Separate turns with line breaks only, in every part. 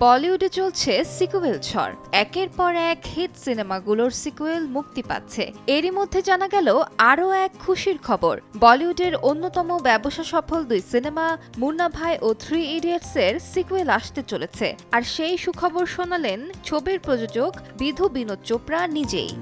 বলিউডে চলছে সিকুয়েল ঝড়। একের পর এক হিট সিনেমাগুলোর সিকুয়েল মুক্তি পাচ্ছে। এরই মধ্যে জানা গেল আরও এক খুশির খবর। বলিউডের অন্যতম ব্যবসা সফল দুই সিনেমা মুন্না ভাই ও 3 ইডিয়টসের সিকুয়েল আসতে চলেছে। আর সেই সুখবর শোনালেন ছবির প্রযোজক বিধু বিনোদ চোপড়া নিজেই।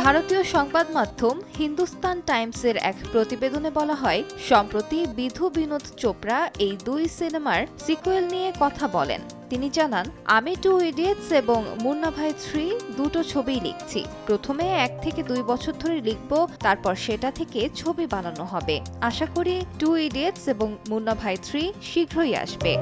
ভারতীয় সংবাদ মাধ্যম হিন্দুস্তান টাইমসের এক প্রতিবেদনে বলা হয়, সম্প্রতি বিধু বিনোদ চোপড়া এই দুই সিনেমার সিকুয়েল নিয়ে কথা বলেন। তিনি জানান, আমি 2 ইডিয়টস এবং মুন্না ভাই 3 দুটো ছবিই লিখছি। প্রথমে 1 থেকে 2 বছর ধরে লিখব, তারপর সেটা থেকে ছবি বানানো হবে। আশা করি 2 ইডিয়টস এবং মুন্না ভাই 3 শীঘ্রই আসবে।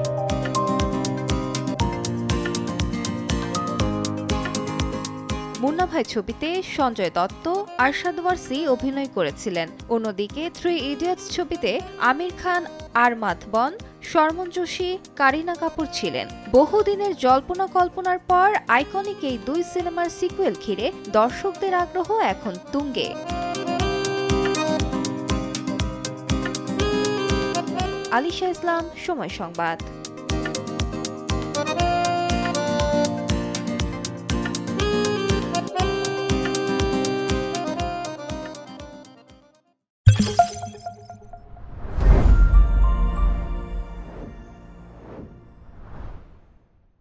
মুন্না ভাই ছবিতে সঞ্জয় দত্ত, আরশাদ ওয়ারসি অভিনয় করেছিলেন। অন্যদিকে 3 ইডিয়টস ছবিতে আমির খান, আরমাদ বন, শর্মন যোশী, কারিনা কাপুর ছিলেন। বহুদিনের জল্পনা কল্পনার পর আইকনিক এই দুই সিনেমার সিকুয়েল ঘিরে দর্শকদের আগ্রহ এখন তুঙ্গে। আলিশা ইসলাম, সময় সংবাদ।